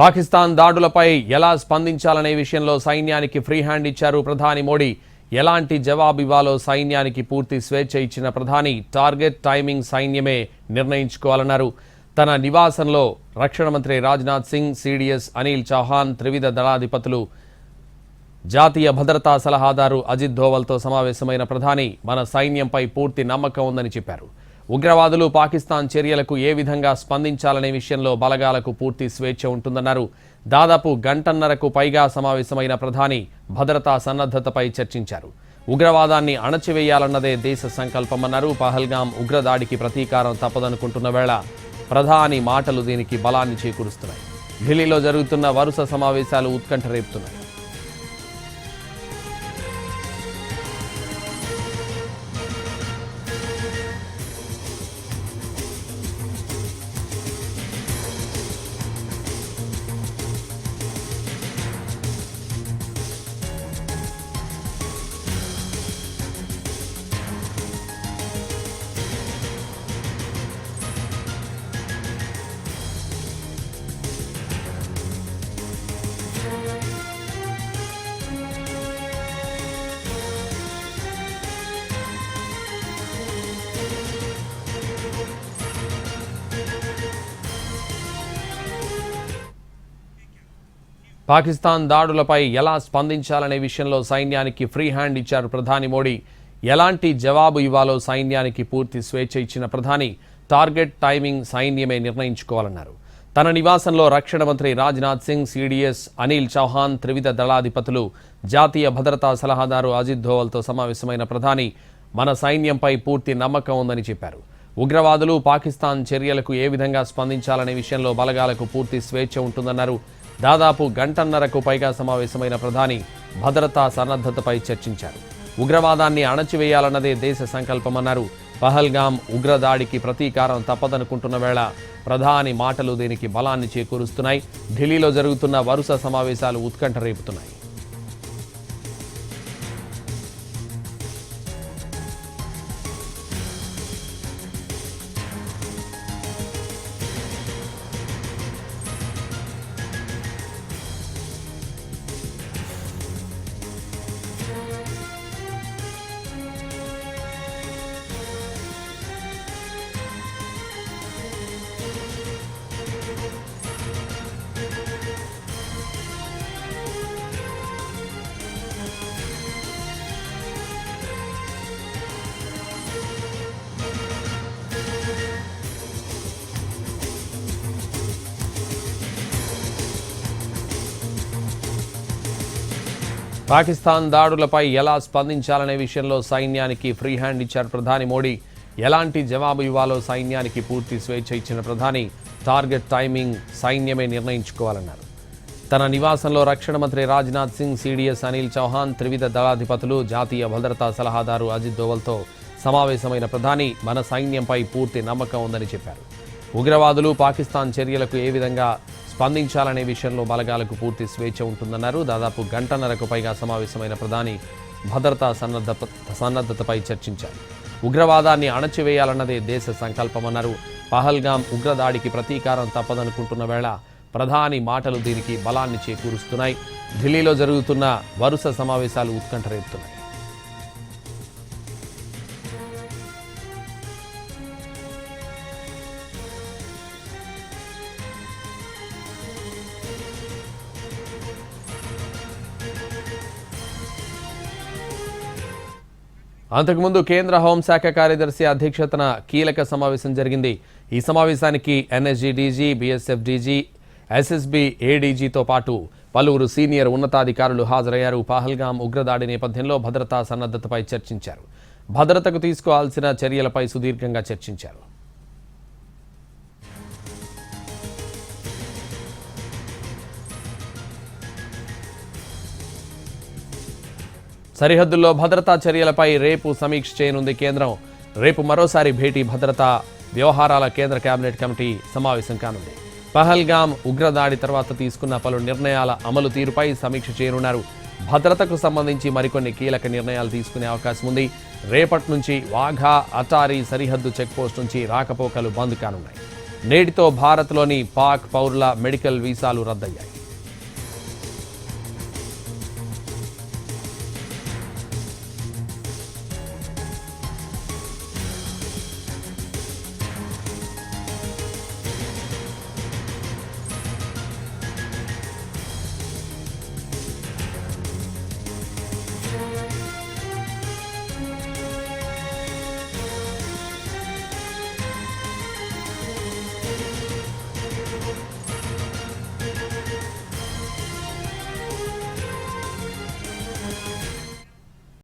పాకిస్తాన్ దాడులపై ఎలా స్పందించాలనే విషయంలో సైన్యానికి ఫ్రీ హ్యాండ్ ఇచ్చారు ప్రధాని మోడీ. ఎలాంటి జవాబు ఇవ్వాలో సైన్యానికి పూర్తి స్వేచ్ఛ ఇచ్చిన ప్రధాని టార్గెట్ టైమింగ్ సైన్యమే నిర్ణయించుకోవాలన్నారు. తన నివాసంలో రక్షణ మంత్రి రాజ్నాథ్ సింగ్, సిడిఎస్ అనిల్ చౌహాన్, త్రివిధ దళాధిపతులు, జాతీయ భద్రతా సలహాదారు అజిత్ దోవల్తో సమావేశమైన ప్రధాని మన సైన్యంపై పూర్తి నమ్మకం ఉందని చెప్పారు. ఉగ్రవాదులు పాకిస్తాన్ చర్యలకు ఏ విధంగా స్పందించాలనే విషయంలో బలగాలకు పూర్తి స్వేచ్ఛ ఉంటుందన్నారు. దాదాపు గంటన్నరకు పైగా సమావేశమైన ప్రధాని భద్రతా సన్నద్ధతపై చర్చించారు. ఉగ్రవాదాన్ని అణచివేయాలన్నదే దేశ సంకల్పమన్నారు. పహల్గాం ఉగ్రదాడికి ప్రతీకారం తప్పదనుకుంటున్న వేళ ప్రధాని మాటలు దీనికి బలాన్ని చేకూరుస్తున్నాయి. ఢిల్లీలో జరుగుతున్న వరుస సమావేశాలు ఉత్కంఠ రేపుతున్నాయి. పాకిస్తాన్ దాడులపై ఎలా స్పందించాలనే విషయంలో సైన్యానికి ఫ్రీ హ్యాండ్ ఇచ్చారు ప్రధాని మోడీ. ఎలాంటి జవాబు ఇవ్వాలో సైన్యానికి పూర్తి స్వేచ్ఛ ఇచ్చిన ప్రధాని టార్గెట్ టైమింగ్ సైన్యమే నిర్ణయించుకోవాలన్నారు. తన నివాసంలో రక్షణ మంత్రి రాజ్నాథ్ సింగ్, సిడిఎస్ అనిల్ చౌహాన్, త్రివిధ దళాధిపతులు, జాతీయ భద్రతా సలహాదారు అజిత్ దోవల్తో సమావేశమైన ప్రధాని మన సైన్యంపై పూర్తి నమ్మకం ఉందని చెప్పారు. ఉగ్రవాదులు పాకిస్తాన్ చర్యలకు ఏ విధంగా స్పందించాలనే విషయంలో బలగాలకు పూర్తి స్వేచ్ఛ ఉంటుందన్నారు. దాదాపు గంటన్నరకు పైగా సమావేశమైన ప్రధాని భద్రతా సన్నద్ధతపై చర్చించారు. ఉగ్రవాదాన్ని అణచివేయాలన్నదే దేశ సంకల్పమన్నారు. పహల్గాం ఉగ్రదాడికి ప్రతీకారం తప్పదనుకుంటున్న వేళ ప్రధాని మాటలు దీనికి బలాన్ని చేకూరుస్తున్నాయి. ఢిల్లీలో జరుగుతున్న వరుస సమావేశాలు ఉత్కంఠ రేపుతున్నాయి. పాకిస్తాన్ దాడులపై ఎలా స్పందించాలనే విషయంలో సైన్యానికి ఫ్రీ హ్యాండ్ ఇచ్చారు ప్రధాని మోడీ. ఎలాంటి జవాబు ఇవ్వాలో సైన్యానికి పూర్తి స్వేచ్ఛ ఇచ్చిన ప్రధాని టార్గెట్ టైమింగ్ సైన్యమే నిర్ణయించుకోవాలన్నారు. తన నివాసంలో రక్షణ మంత్రి రాజ్నాథ్ సింగ్, సిడిఎస్ అనిల్ చౌహాన్, త్రివిధ దళాధిపతులు, జాతీయ భద్రతా సలహాదారు అజిత్ దోవల్తో సమావేశమైన ప్రధాని మన సైన్యంపై పూర్తి నమ్మకం ఉందని చెప్పారు. ఉగ్రవాదులు పాకిస్తాన్ చర్యలకు ఏ విధంగా స్పందించాలనే విషయంలో బలగాలకు పూర్తి స్వేచ్ఛ ఉంటుందన్నారు. దాదాపు గంటన్నరకు పైగా సమావేశమైన ప్రధాని భద్రతా సన్నద్ధతపై చర్చించారు. ఉగ్రవాదాన్ని అణచివేయాలన్నదే దేశ సంకల్పమన్నారు. పహల్గాం ఉగ్రదాడికి ప్రతీకారం తప్పదనుకుంటున్న వేళ ప్రధాని మాటలు దీనికి బలాన్ని చేకూరుస్తున్నాయి. ఢిల్లీలో జరుగుతున్న వరుస సమావేశాలు ఉత్కంఠ రేపుతున్నాయి. అంతకుముందు కేంద్ర హోంశాఖ కార్యదర్శి అధ్యక్షతన కీలక సమావేశం జరిగింది. ఈ సమావేశానికి NSG DG, BSF DG, SSB ఏడీజీతో పాటు పలువురు సీనియర్ ఉన్నతాధికారులు హాజరయ్యారు. పహల్గాం ఉగ్రదాడి నేపథ్యంలో భద్రతా సన్నద్ధతపై చర్చించారు. భద్రతకు తీసుకోవాల్సిన చర్యలపై సుదీర్ఘంగా చర్చించారు. సరిహద్దుల్లో భద్రతా చర్యలపై రేపు సమీక్ష చేయనుంది కేంద్రం. రేపు మరోసారి భేటీ భద్రతా వ్యవహారాల కేంద్ర కేబినెట్ కమిటీ సమావేశం కానుంది. పహల్గాం ఉగ్రదాడి తర్వాత తీసుకున్న పలు నిర్ణయాల అమలు తీరుపై సమీక్ష చేయనున్నారు. భద్రతకు సంబంధించి మరికొన్ని కీలక నిర్ణయాలు తీసుకునే అవకాశం ఉంది. రేపటి నుంచి వాఘా, అటారీ సరిహద్దు చెక్పోస్ట్ నుంచి రాకపోకలు బంద్ కానున్నాయి. నేటితో భారత్లోని పాక్ పౌరుల మెడికల్ వీసాలు రద్దయ్యాయి.